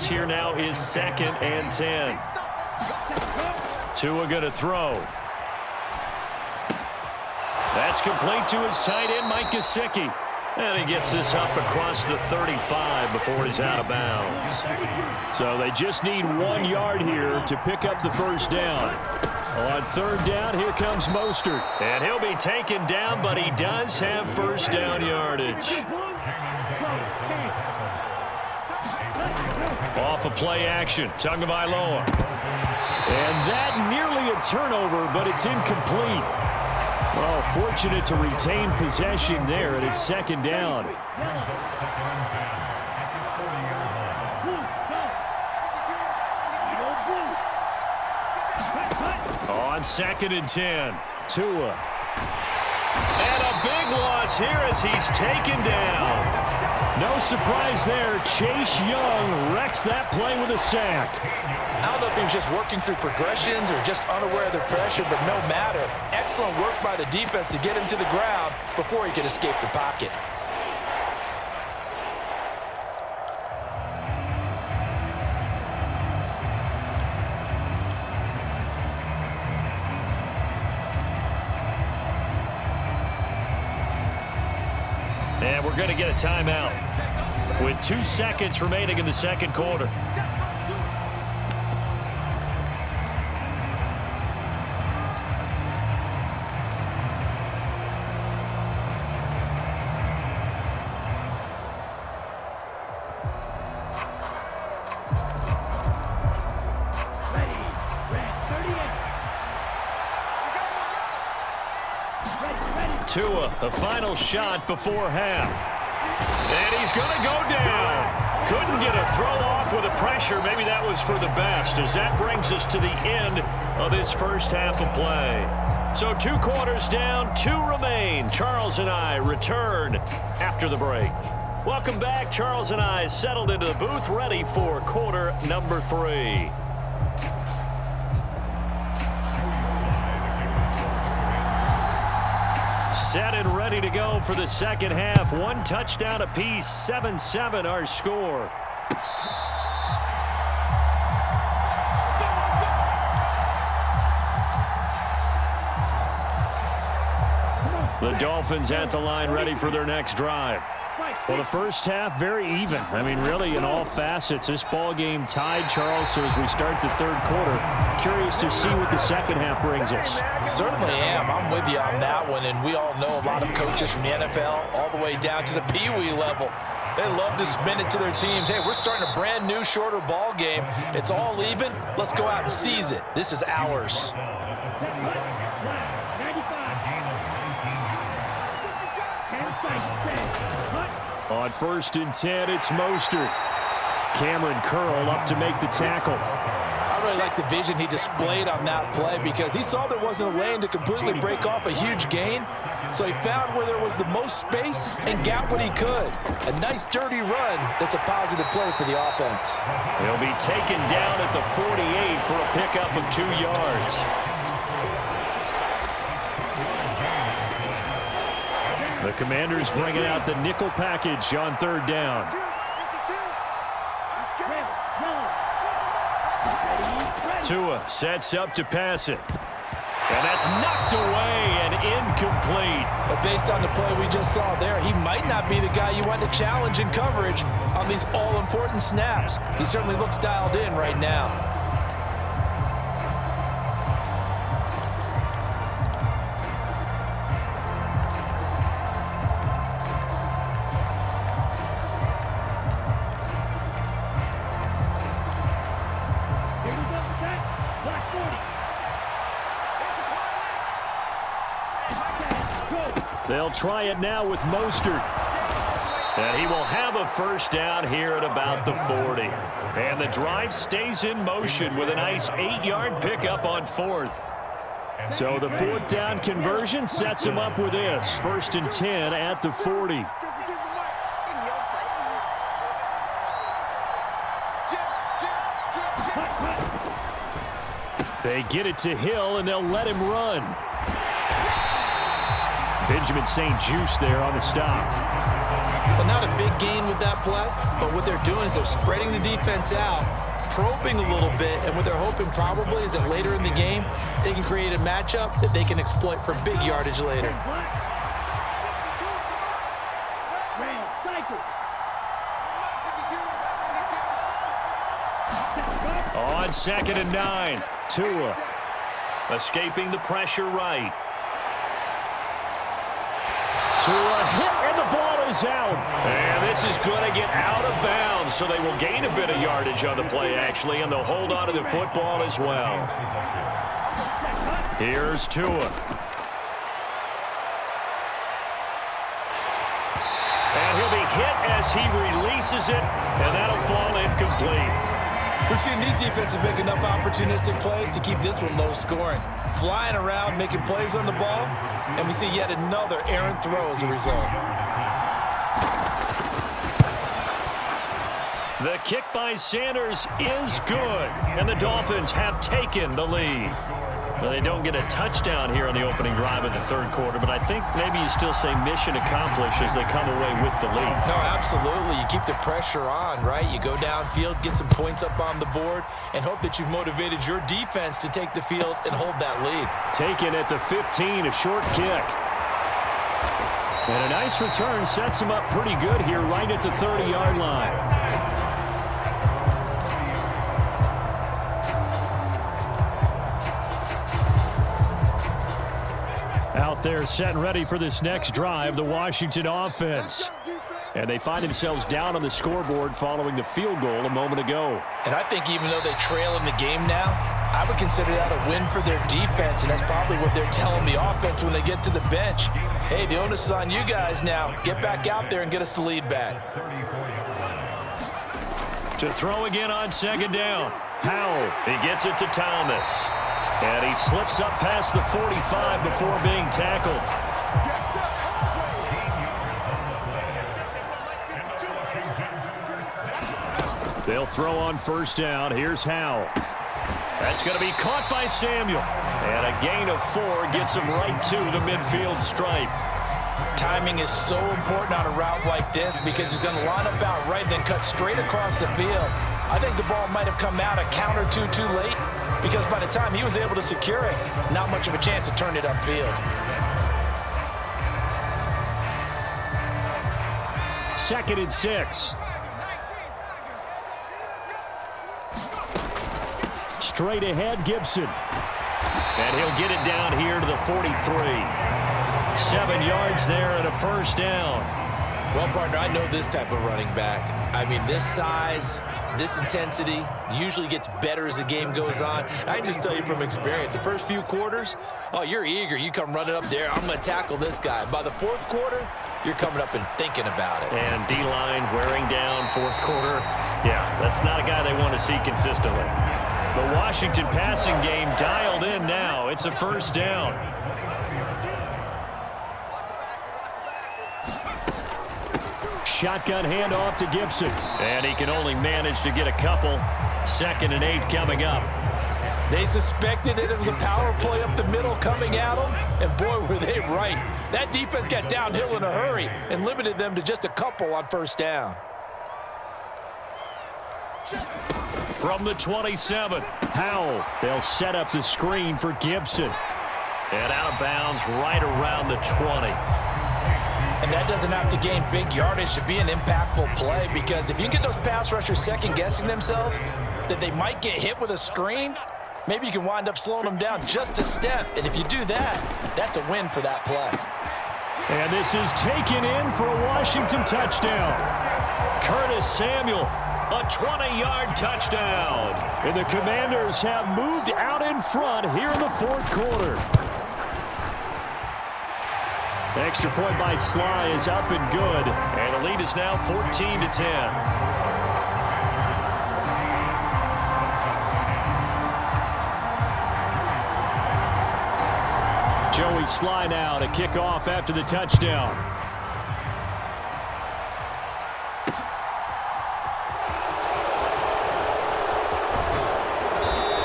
here now is 2nd and 10. Tua going to throw. That's complete to his tight end, Mike Gesicki. And he gets this up across the 35 before he's out of bounds. So they just need 1 yard here to pick up the first down. On 3rd down, here comes Mostert. And he'll be taken down, but he does have first down yardage. Off of play action, Tagovailoa. And that nearly a turnover, but it's incomplete. Well, fortunate to retain possession there, and it's 2nd down. On 2nd and 10, Tua. And a big loss here as he's taken down. No surprise there. Chase Young wrecks that play with a sack. I don't know if he was just working through progressions or just unaware of the pressure, but no matter. Excellent work by the defense to get him to the ground before he could escape the pocket. And we're going to get a timeout with 2 seconds remaining in the 2nd quarter. Tua, the final shot before half. And he's going to go down. Couldn't get a throw off with the pressure. Maybe that was for the best, as that brings us to the end of this first half of play. So 2 quarters down, 2 remain. Charles and I return after the break. Welcome back. Charles and I settled into the booth, ready for quarter number 3. Set and ready to go for the second half. 1 touchdown apiece, 7-7 our score. The Dolphins at the line, ready for their next drive. Well, the first half, very even. I mean, really, in all facets, this ball game tied, Charles. So as we start the 3rd quarter, curious to see what the second half brings us. Certainly am. I'm with you on that one, and we all know a lot of coaches from the NFL all the way down to the Pee-wee level. They love to spin it to their teams. Hey, we're starting a brand new, shorter ball game. It's all even. Let's go out and seize it. This is ours. On 1st and 10, it's Mostert. Cameron Curl up to make the tackle. I really like the vision he displayed on that play because he saw there wasn't a lane to completely break off a huge gain. So he found where there was the most space and got what he could. A nice, dirty run that's a positive play for the offense. He'll be taken down at the 48 for a pickup of 2 yards. The Commanders bringing out the nickel package on 3rd down. Tua sets up to pass it. And that's knocked away and incomplete. But based on the play we just saw there, he might not be the guy you want to challenge in coverage on these all-important snaps. He certainly looks dialed in right now. They'll try it now with Mostert. And he will have a first down here at about the 40. And the drive stays in motion with a nice 8-yard pickup on 4th. So the 4th down conversion sets him up with this. 1st and 10 at the 40. They get it to Hill, and they'll let him run. Benjamin St. Juste there on the stop. Well, not a big gain with that play, but what they're doing is they're spreading the defense out, probing a little bit, and what they're hoping probably is that later in the game, they can create a matchup that they can exploit for big yardage later. On 2nd and 9, Tua escaping the pressure right. Tua hit, and the ball is out. And this is going to get out of bounds, so they will gain a bit of yardage on the play, actually, and they'll hold on to the football as well. Here's Tua. And he'll be hit as he releases it, and that'll fall incomplete. We've seen these defenses make enough opportunistic plays to keep this one low scoring. Flying around, making plays on the ball, and we see yet another errant throw as a result. The kick by Sanders is good, and the Dolphins have taken the lead. Well, they don't get a touchdown here on the opening drive of the third quarter, but I think maybe you still say mission accomplished as they come away with the lead. No, absolutely. You keep the pressure on, right? You go downfield, get some points up on the board, and hope that you've motivated your defense to take the field and hold that lead. Taken at the 15, a short kick. And a nice return sets him up pretty good here right at the 30-yard line. Out there set and ready for this next drive, the Washington offense. And they find themselves down on the scoreboard following the field goal a moment ago. And I think even though they trail in the game now, I would consider that a win for their defense, and that's probably what they're telling the offense when they get to the bench. Hey, the onus is on you guys now. Get back out there and get us the lead back. To throw again on 2nd down. Howell, he gets it to Thomas. And he slips up past the 45 before being tackled. They'll throw on 1st down. Here's Howell. That's going to be caught by Samuel. And a gain of 4 gets him right to the midfield stripe. Timing is so important on a route like this because he's going to line up out right and then cut straight across the field. I think the ball might have come out a count or two too late, because by the time he was able to secure it, not much of a chance to turn it upfield. 2nd and 6. Straight ahead, Gibson. And he'll get it down here to the 43. 7 yards there and a 1st down. Well, partner, I know this type of running back. I mean, this size, this intensity usually gets better as the game goes on. I can just tell you from experience, the first few quarters, oh, you're eager. You come running up there, I'm going to tackle this guy. By the 4th quarter, you're coming up and thinking about it. And D-line wearing down 4th quarter. Yeah, that's not a guy they want to see consistently. The Washington passing game dialed in now. It's a 1st down. Shotgun handoff to Gibson. And he can only manage to get a couple. 2nd and 8 coming up. They suspected that it was a power play up the middle coming at them, and boy, were they right. That defense got downhill in a hurry and limited them to just a couple on 1st down. From the 27, Howell. They'll set up the screen for Gibson. and out of bounds right around the 20. And that doesn't have to gain big yardage to be an impactful play, because if you can get those pass rushers second-guessing themselves that they might get hit with a screen, maybe you can wind up slowing them down just a step. And if you do that, that's a win for that play. And this is taken in for a Washington touchdown. Curtis Samuel, a 20-yard touchdown. And the Commanders have moved out in front here in the fourth quarter. The extra point by Sly is up and good. And the lead is now 14-10. Joey Sly now to kick off after the touchdown.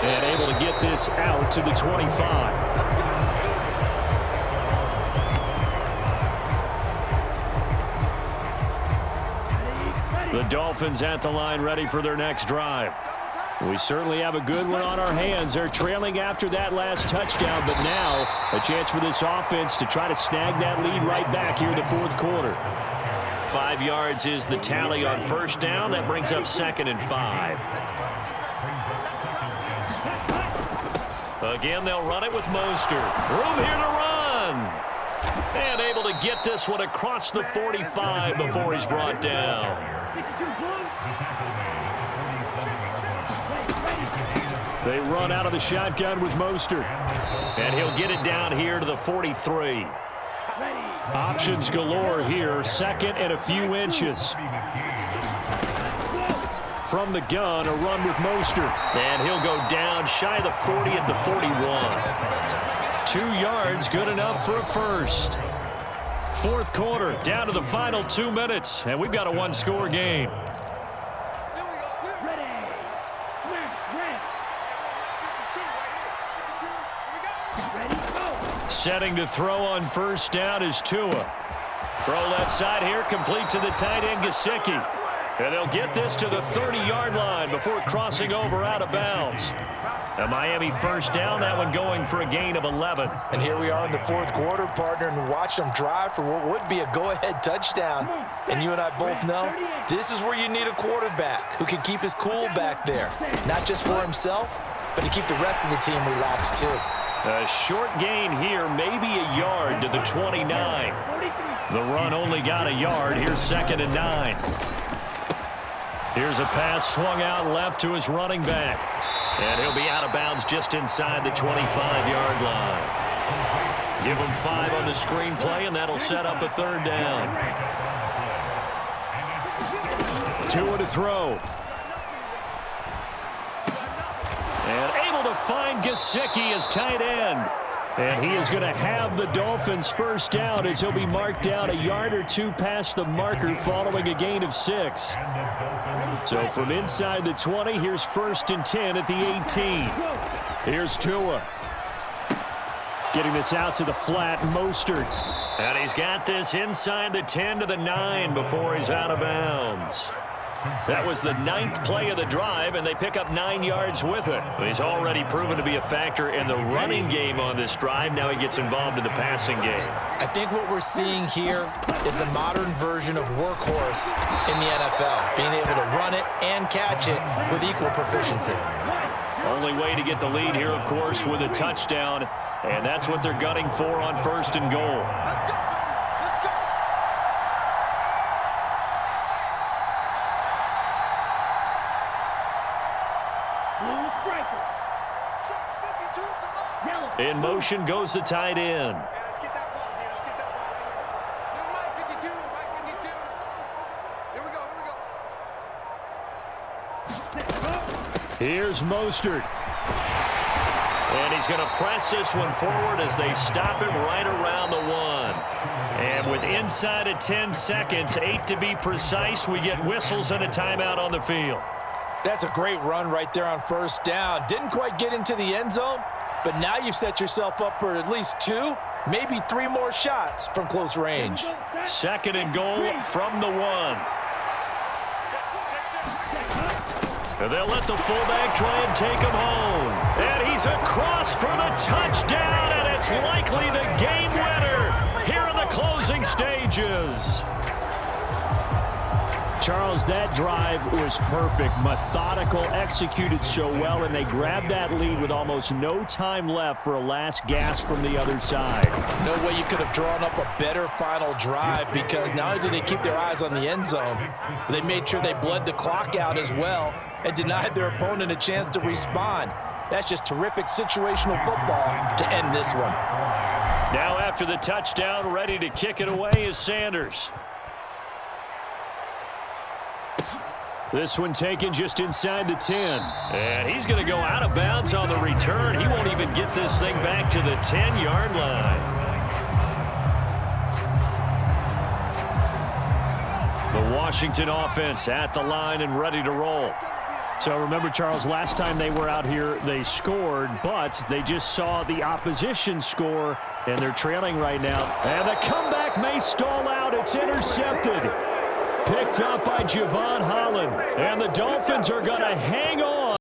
And able to get this out to the 25. The Dolphins at the line ready for their next drive. We certainly have a good one on our hands. They're trailing after that last touchdown, but now a chance for this offense to try to snag that lead right back here in the fourth quarter. 5 yards is the tally on first down. That brings up 2nd and 5. Again, they'll run it with Mostert. Room here to run. And able to get this one across the 45 before he's brought down. They run out of the shotgun with Mostert. And he'll get it down here to the 43. Options galore here. 2nd and a few inches. From the gun, a run with Mostert. And he'll go down shy of the 40 at the 41. 2 yards, good enough for a first. Fourth quarter, down to the final 2 minutes, and we've got a one-score game. Setting to throw on first down is Tua. Throw left side here, complete to the tight end, Gesicki. And they'll get this to the 30-yard line before crossing over out of bounds. A Miami first down, that one going for a gain of 11. And here we are in the fourth quarter, partner, and watch them drive for what would be a go-ahead touchdown. And you and I both know this is where you need a quarterback who can keep his cool back there. Not just for himself, but to keep the rest of the team relaxed too. A short gain here, maybe a yard to the 29. The run only got a yard. Here's 2nd and 9. Here's a pass swung out left to his running back. And he'll be out of bounds just inside the 25-yard line. Give him 5 on the screenplay, and that'll set up a 3rd down. Tua to throw. And able to find Gesicki as tight end. And he is going to have the Dolphins first down as he'll be marked down a yard or 2 past the marker following a gain of 6. So from inside the 20, here's 1st and 10 at the 18. Here's Tua. Getting this out to the flat, Mostert. And he's got this inside the 10 to the 9 before he's out of bounds. That was the 9th play of the drive, and they pick up 9 yards with it. He's already proven to be a factor in the running game on this drive. Now he gets involved in the passing game. I think what we're seeing here is the modern version of workhorse in the NFL, being able to run it and catch it with equal proficiency. Only way to get the lead here, of course, with a touchdown, and that's what they're gunning for on 1st and goal. In motion goes the tight end. Let's get that ball here. Let's get that ball here. Mike 52. Here's Mostert. And he's going to press this one forward as they stop him right around the 1. And with inside of 10 seconds, 8 to be precise, we get whistles and a timeout on the field. That's a great run right there on first down. Didn't quite get into the end zone, but now you've set yourself up for at least 2, maybe 3 more shots from close range. 2nd and goal from the 1. And they'll let the fullback try and take him home. And he's across for the touchdown, and it's likely the game winner here in the closing stages. Charles, that drive was perfect, methodical, executed so well, and they grabbed that lead with almost no time left for a last gasp from the other side. No way you could have drawn up a better final drive, because not only did they keep their eyes on the end zone, they made sure they bled the clock out as well and denied their opponent a chance to respond. That's just terrific situational football to end this one. Now after the touchdown, ready to kick it away is Sanders. This one taken just inside the 10. And he's going to go out of bounds on the return. He won't even get this thing back to the 10-yard line. The Washington offense at the line and ready to roll. So remember, Charles, last time they were out here, they scored, but they just saw the opposition score, and they're trailing right now. And the comeback may stall out. It's intercepted. Picked up by Javon Holland. And the Dolphins are going to hang on